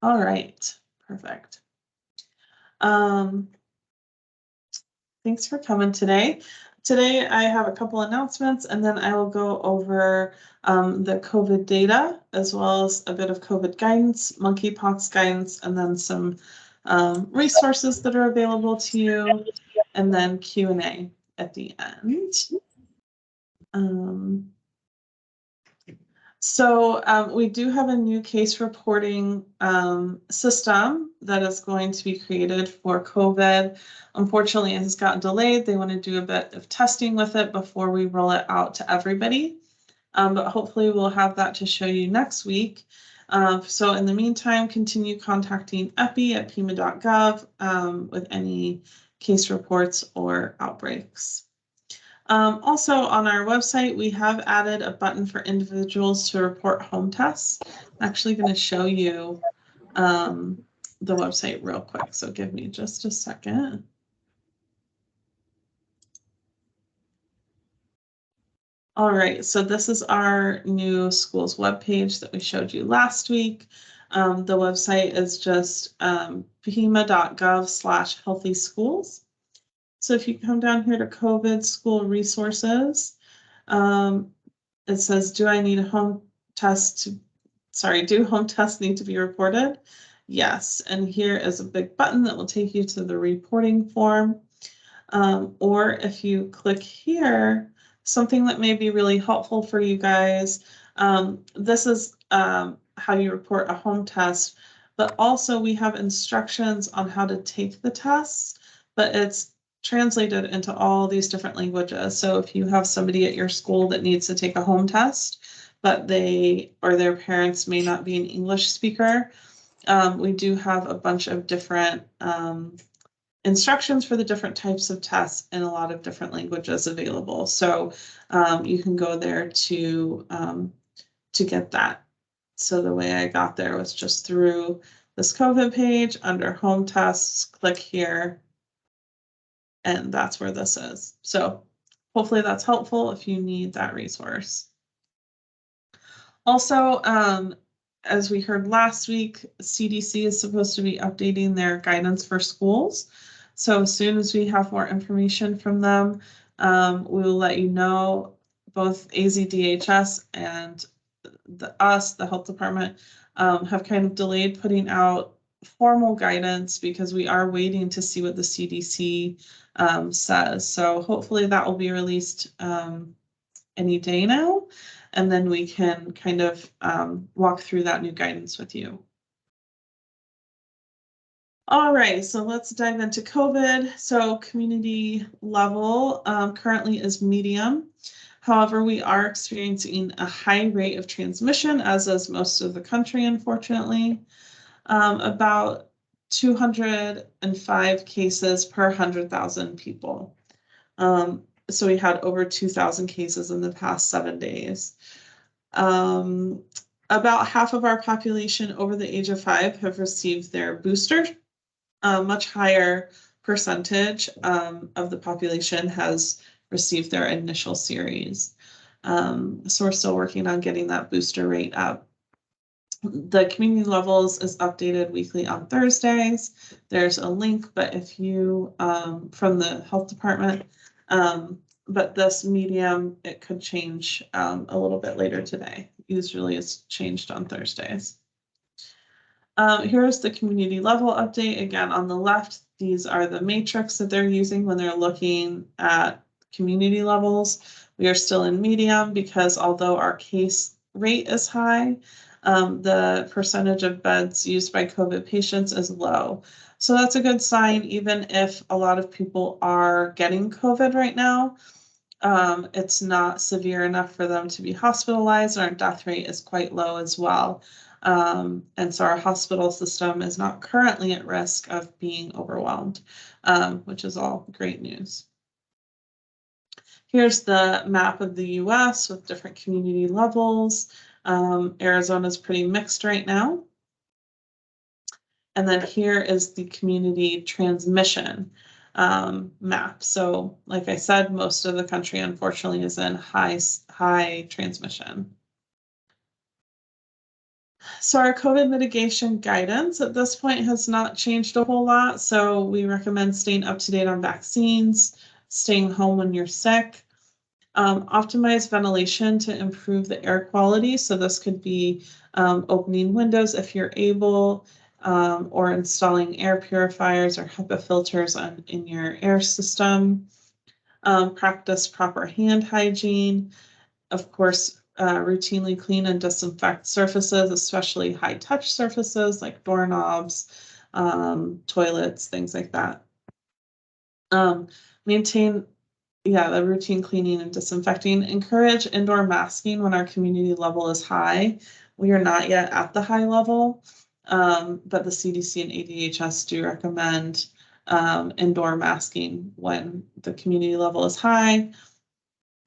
All right, perfect. Um, Thanks for coming today. Today I have a couple announcements, and then I will go over the COVID data, as well as a bit of COVID guidance, monkeypox guidance, and then some resources that are available to you, and then Q&A at the end. We do have a new case reporting system that is going to be created for COVID. Unfortunately, it has gotten delayed. They want to do a bit of testing with it before we roll it out to everybody. But hopefully we'll have that to show you next week. So in the meantime, continue contacting EPI at pima.gov with any case reports or outbreaks. Also on our website, we have added a button for individuals to report home tests. I'm actually going to show you the website real quick, so give me just a second. All right, so this is our new schools webpage that we showed you last week. The website is just pima.gov/healthy schools. So if you come down here to COVID school resources, it says, do I need a home test do home tests need to be reported? Yes, and here is a big button that will take you to the reporting form. Or if you click here, something that may be really helpful for you guys, this is how you report a home test, but also we have instructions on how to take the tests, but it's translated into all these different languages. So if you have somebody at your school that needs to take a home test, but they or their parents may not be an English speaker, we do have a bunch of different instructions for the different types of tests in a lot of different languages available. So you can go there to get that. So the way I got there was just through this COVID page under home tests, click here, and that's where this is. So hopefully that's helpful if you need that resource. Also, as we heard last week, CDC is supposed to be updating their guidance for schools. So as soon as we have more information from them, we will let you know. Both AZDHS and the health department, have kind of delayed putting out formal guidance because we are waiting to see what the CDC says. So hopefully that will be released any day now, and then we can kind of walk through that new guidance with you. All right, so let's dive into COVID. So community level currently is medium. However, we are experiencing a high rate of transmission, as is most of the country, unfortunately. About 205 cases per 100,000 people. So we had over 2,000 cases in the past 7 days. About half of our population over the age of 5 have received their booster. A much higher percentage of the population has received their initial series. So we're still working on getting that booster rate up. The community levels is updated weekly on Thursdays. There's a link, but if you, from the health department, but this medium, it could change a little bit later today. Usually it's changed on Thursdays. Here's the community level update. Again, on the left, these are the matrix that they're using when they're looking at community levels. We are still in medium because although our case rate is high, the percentage of beds used by COVID patients is low. So that's a good sign, even if a lot of people are getting COVID right now. It's not severe enough for them to be hospitalized. Our death rate is quite low as well. And so our hospital system is not currently at risk of being overwhelmed, which is all great news. Here's the map of the US with different community levels. Arizona is pretty mixed right now. And then here is the community transmission map. So like I said, most of the country, unfortunately, is in high transmission. So our COVID mitigation guidance at this point has not changed a whole lot. So we recommend staying up to date on vaccines, staying home when you're sick, optimize ventilation to improve the air quality. So this could be opening windows if you're able, or installing air purifiers or HEPA filters in your air system. Practice proper hand hygiene. Of course, routinely clean and disinfect surfaces, especially high touch surfaces like doorknobs, toilets, things like that. Maintain the routine cleaning and disinfecting. Encourage indoor masking when our community level is high. We are not yet at the high level, but the CDC and ADHS do recommend indoor masking when the community level is high.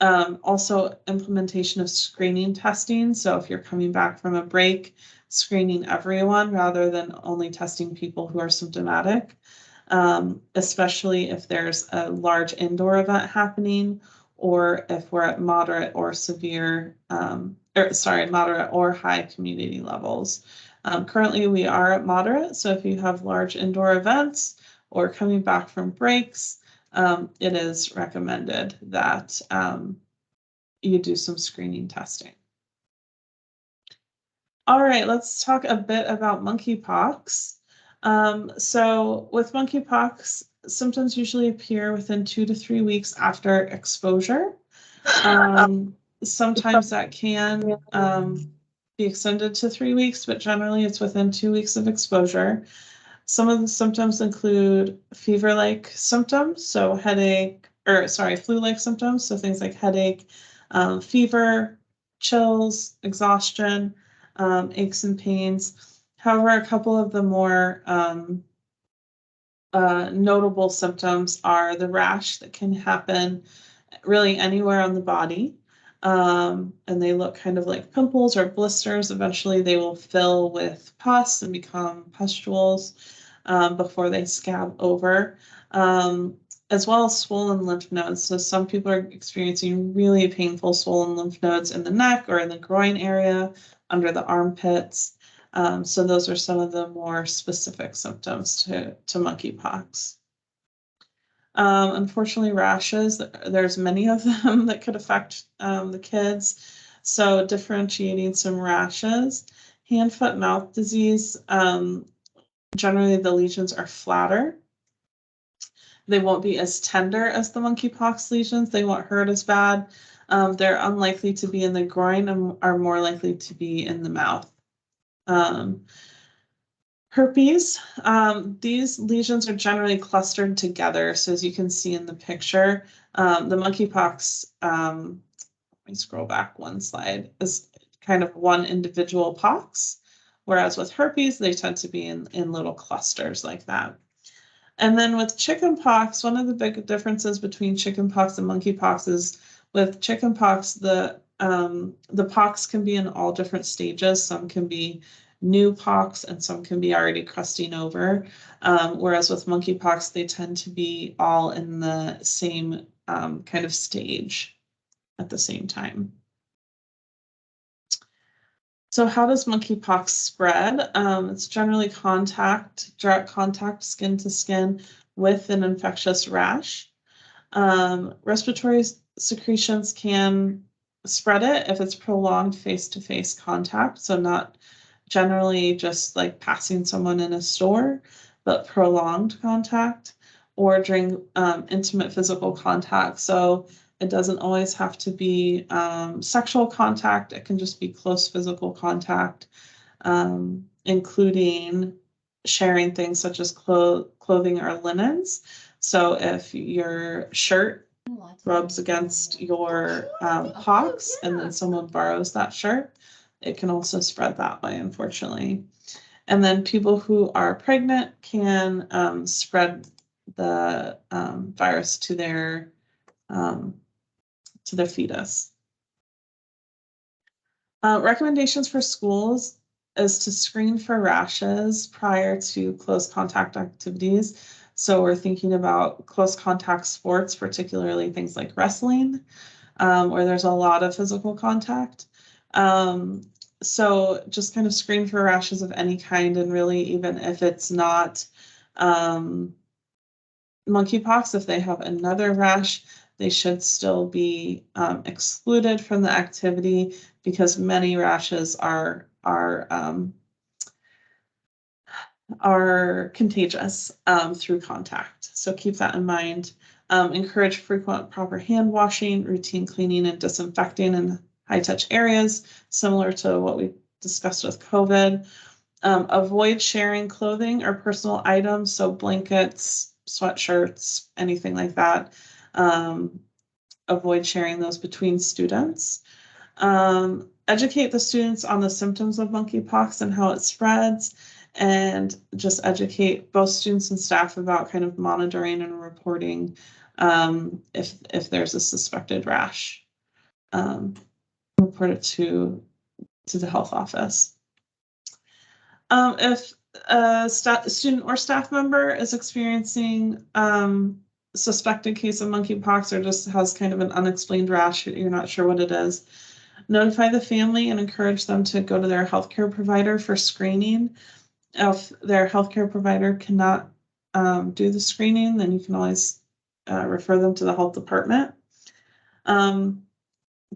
Also, implementation of screening testing. So if you're coming back from a break, screening everyone rather than only testing people who are symptomatic. Especially if there's a large indoor event happening, or if we're at moderate or moderate or high community levels. Currently, we are at moderate, so if you have large indoor events or coming back from breaks, it is recommended that you do some screening testing. All right, let's talk a bit about monkeypox. So with monkeypox, symptoms usually appear within 2 to 3 weeks after exposure. Sometimes that can be extended to 3 weeks, but generally it's within 2 weeks of exposure. Some of the symptoms include fever-like symptoms, so flu-like symptoms, so things like headache, fever, chills, exhaustion, aches and pains. However, a couple of the more notable symptoms are the rash that can happen really anywhere on the body. And they look kind of like pimples or blisters. Eventually they will fill with pus and become pustules before they scab over, as well as swollen lymph nodes. So some people are experiencing really painful swollen lymph nodes in the neck or in the groin area, under the armpits. So those are some of the more specific symptoms to monkeypox. Unfortunately, rashes, there's many of them that could affect the kids. So differentiating some rashes. Hand, foot, mouth disease, generally the lesions are flatter. They won't be as tender as the monkeypox lesions. They won't hurt as bad. They're unlikely to be in the groin and are more likely to be in the mouth. Herpes, these lesions are generally clustered together. So as you can see in the picture, the monkeypox, let me scroll back one slide, is kind of one individual pox, whereas with herpes, they tend to be in little clusters like that. And then with chickenpox, one of the big differences between chickenpox and monkeypox is with chickenpox, the pox can be in all different stages. Some can be new pox and some can be already crusting over. Whereas with monkeypox, they tend to be all in the same kind of stage at the same time. So how does monkeypox spread? It's generally direct contact, skin to skin with an infectious rash. Respiratory secretions can spread it if it's prolonged face-to-face contact. So not generally just like passing someone in a store, but prolonged contact, or during intimate physical contact. So it doesn't always have to be sexual contact. It can just be close physical contact, including sharing things such as clothing or linens. So if your shirt rubs against your pox and then someone borrows that shirt, it can also spread that way, unfortunately. And then people who are pregnant can spread the virus to their fetus. Recommendations for schools is to screen for rashes prior to close contact activities. So we're thinking about close contact sports, particularly things like wrestling, where there's a lot of physical contact. So just kind of screen for rashes of any kind, and really, even if it's not monkeypox, if they have another rash, they should still be excluded from the activity, because many rashes are contagious through contact. So keep that in mind. Encourage frequent proper hand washing, routine cleaning and disinfecting in high touch areas, similar to what we discussed with COVID. Avoid sharing clothing or personal items, so blankets, sweatshirts, anything like that. Avoid sharing those between students. Educate the students on the symptoms of monkeypox and how it spreads, and just educate both students and staff about kind of monitoring and reporting if there's a suspected rash. Report it to the health office. If a student or staff member is experiencing suspected case of monkeypox, or just has kind of an unexplained rash, you're not sure what it is, notify the family and encourage them to go to their healthcare provider for screening. If their healthcare provider cannot do the screening, then you can always refer them to the health department.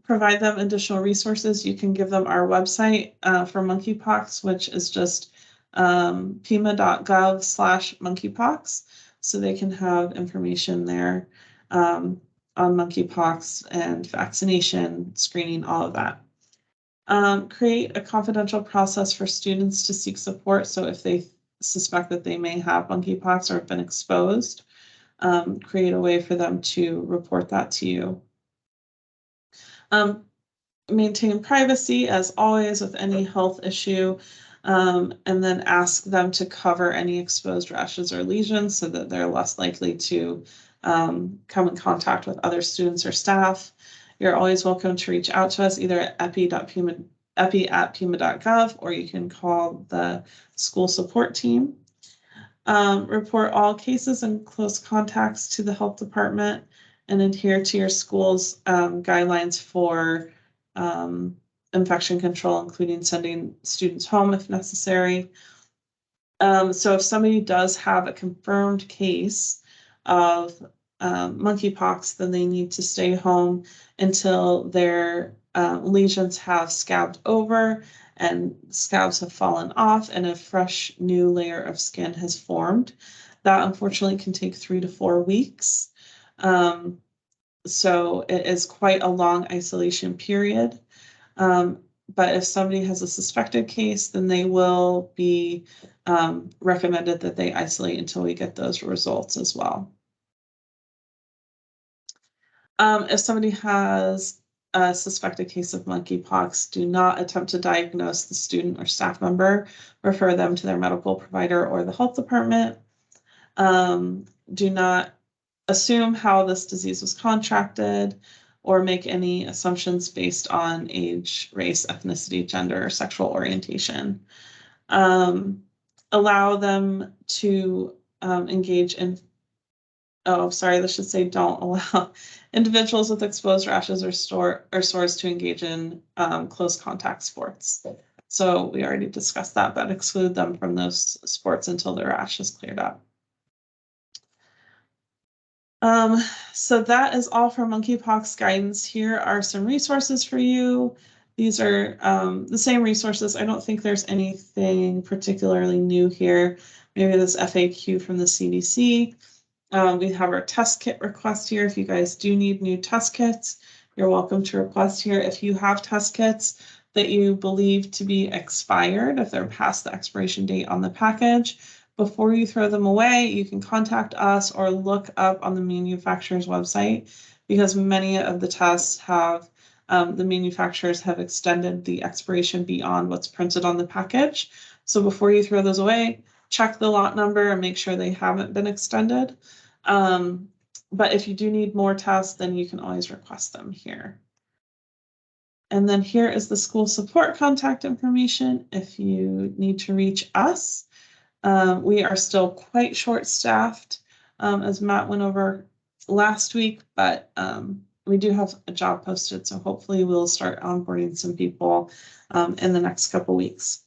Provide them additional resources. You can give them our website for monkeypox, which is just pima.gov/monkeypox. So they can have information there on monkeypox and vaccination, screening, all of that. Create a confidential process for students to seek support. So if they suspect that they may have monkeypox or have been exposed, create a way for them to report that to you. Maintain privacy, as always, with any health issue, and then ask them to cover any exposed rashes or lesions so that they're less likely to come in contact with other students or staff. You're always welcome to reach out to us either at epi@pima.gov, or you can call the school support team. Report all cases and close contacts to the health department, and adhere to your school's guidelines for infection control, including sending students home if necessary. So if somebody does have a confirmed case of monkeypox, then they need to stay home until their lesions have scabbed over and scabs have fallen off and a fresh new layer of skin has formed. That unfortunately can take 3 to 4 weeks. So it is quite a long isolation period. But if somebody has a suspected case, then they will be recommended that they isolate until we get those results as well. If somebody has a suspected case of monkeypox, do not attempt to diagnose the student or staff member. Refer them to their medical provider or the health department. Do not assume how this disease was contracted or make any assumptions based on age, race, ethnicity, gender, or sexual orientation. Allow them to engage in, this should say don't allow individuals with exposed rashes or sores to engage in close contact sports. So we already discussed that, but exclude them from those sports until the rash is cleared up. So that is all for monkeypox guidance. Here are some resources for you. These are the same resources. I don't think there's anything particularly new here. Maybe this FAQ from the CDC. We have our test kit request here. If you guys do need new test kits, you're welcome to request here. If you have test kits that you believe to be expired, if they're past the expiration date on the package, before you throw them away, you can contact us or look up on the manufacturer's website, because many of the tests have, the manufacturers have extended the expiration beyond what's printed on the package. So before you throw those away, check the lot number and make sure they haven't been extended. But if you do need more tests, then you can always request them here. And then here is the school support contact information if you need to reach us. We are still quite short-staffed, as Matt went over last week, but we do have a job posted, so hopefully we'll start onboarding some people in the next couple weeks.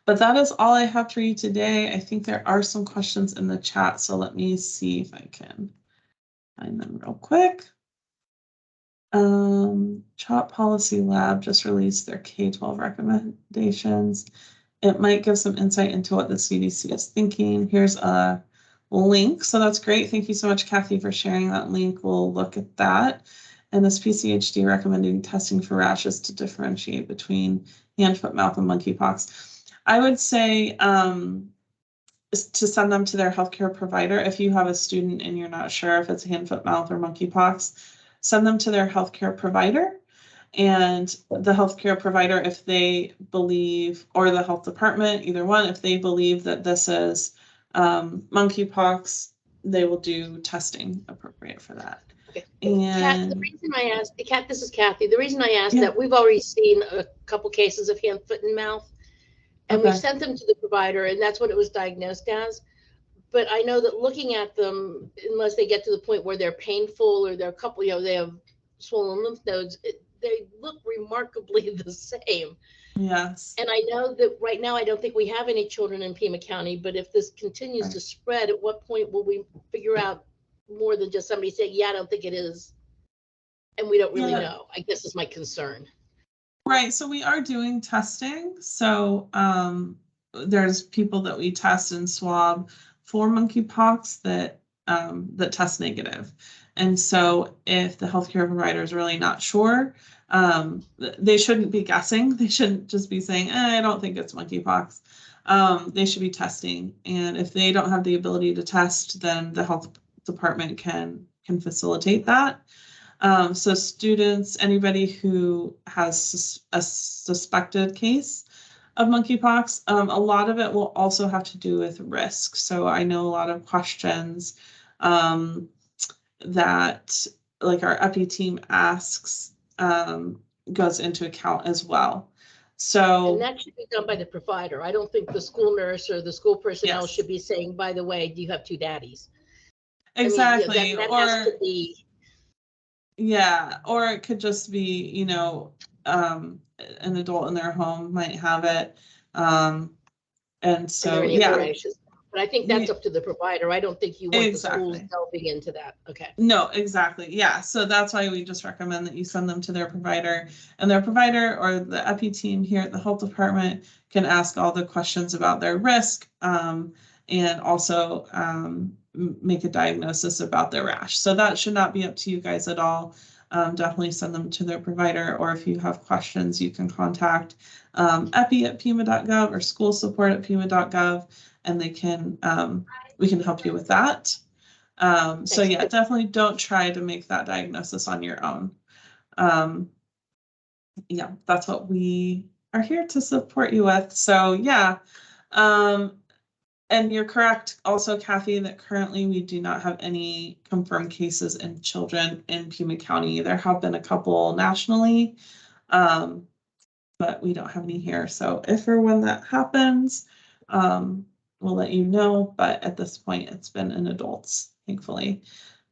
But that is all I have for you today. I think there are some questions in the chat, so let me see if I can find them real quick. CHOP Policy Lab just released their K-12 recommendations. It might give some insight into what the CDC is thinking. Here's a link, so that's great. Thank you so much, Kathy, for sharing that link. We'll look at that. And this PCHD recommending testing for rashes to differentiate between hand, foot, mouth, and monkeypox. I would say to send them to their healthcare provider. If you have a student and you're not sure if it's hand, foot, mouth, or monkeypox, send them to their healthcare provider. And the healthcare provider, if they believe, or the health department, either one, if they believe that this is monkeypox, they will do testing appropriate for that. Okay. And Kat, the reason I asked, Kat, this is Kathy. The reason I asked that, we've already seen a couple cases of hand, foot, and mouth, and we've sent them to the provider, and that's what it was diagnosed as. But I know that looking at them, unless they get to the point where they're painful or they're they have swollen lymph nodes, they look remarkably the same. Yes. And I know that right now I don't think we have any children in Pima County, but if this continues to spread, at what point will we figure out more than just somebody saying, yeah, I don't think it is, and we don't really know? I guess is my concern. Right. So we are doing testing. So there's people that we test and swab for monkeypox that test negative. And so if the healthcare provider is really not sure, they shouldn't be guessing. They shouldn't just be saying, I don't think it's monkeypox. They should be testing. And if they don't have the ability to test, then the health department can facilitate that. So students, anybody who has a suspected case of monkeypox, a lot of it will also have to do with risk. So I know a lot of questions that like our epi team asks goes into account as well. So and that should be done by the provider. I don't think the school nurse or the school personnel should be saying, by the way, do you have two daddies? Exactly. I mean, that has to be. Yeah, or it could just be, an adult in their home might have it. And so, But I think that's up to the provider. I don't think you want the schools delving into that. Okay. No, exactly. Yeah. So that's why we just recommend that you send them to their provider, and their provider or the epi team here at the health department can ask all the questions about their risk and also make a diagnosis about their rash. So that should not be up to you guys at all. Definitely send them to their provider, or if you have questions, you can contact epi@pima.gov or school support@pima.gov, and they can we can help you with that. So yeah, definitely don't try to make that diagnosis on your own. Yeah, that's what we are here to support you with. So yeah, and you're correct also, Kathy, that currently we do not have any confirmed cases in children in Pima County. There have been a couple nationally, but we don't have any here. So if or when that happens, we'll let you know. But at this point, it's been in adults, thankfully.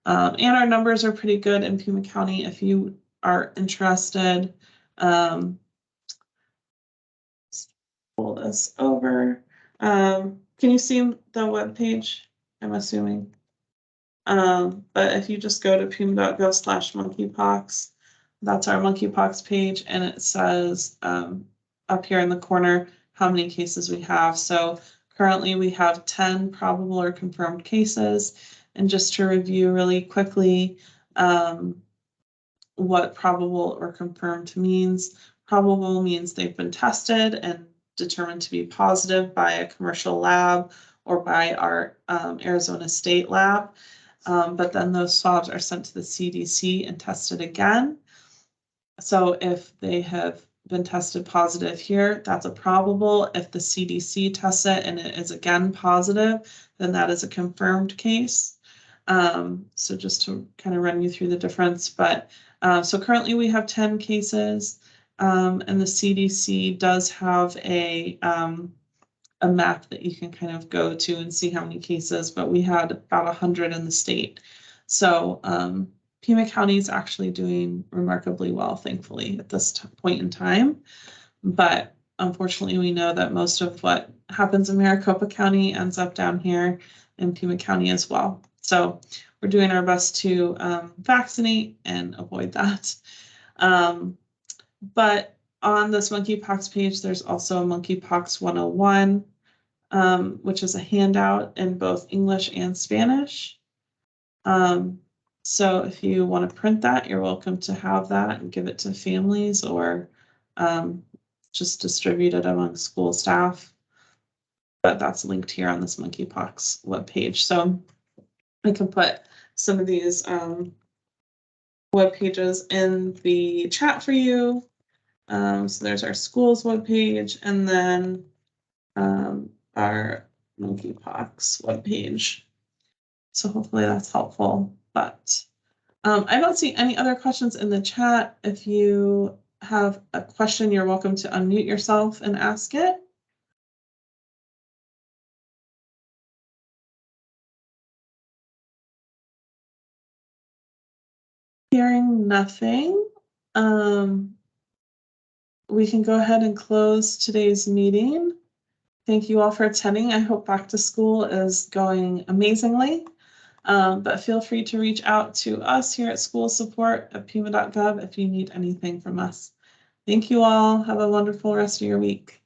And our numbers are pretty good in Pima County if you are interested. Pull this over. Can you see the web page? I'm assuming. But if you just go to pima.gov/monkeypox, that's our monkeypox page, and it says up here in the corner how many cases we have. So currently we have 10 probable or confirmed cases. And just to review really quickly what probable or confirmed means. Probable means they've been tested and determined to be positive by a commercial lab or by our Arizona State lab. But then those swabs are sent to the CDC and tested again. So if they have been tested positive here, that's a probable. If the CDC tests it and it is again positive, then that is a confirmed case. So just to kind of run you through the difference, but so currently we have 10 cases, and the CDC does have a map that you can kind of go to and see how many cases, but we had about 100 in the state. So Pima County is actually doing remarkably well, thankfully, at this point in time. But unfortunately, we know that most of what happens in Maricopa County ends up down here in Pima County as well. So we're doing our best to vaccinate and avoid that. But on this monkeypox page, there's also a Monkeypox 101, which is a handout in both English and Spanish. So if you want to print that, you're welcome to have that and give it to families or just distribute it among school staff. But that's linked here on this monkeypox webpage. So I can put some of these web pages in the chat for you. So there's our schools webpage, and then our monkeypox webpage. So hopefully that's helpful. But I don't see any other questions in the chat. If you have a question, you're welcome to unmute yourself and ask it. Hearing nothing, we can go ahead and close today's meeting. Thank you all for attending. I hope back to school is going amazingly. But feel free to reach out to us here at School Support at pima.gov if you need anything from us. Thank you all. Have a wonderful rest of your week.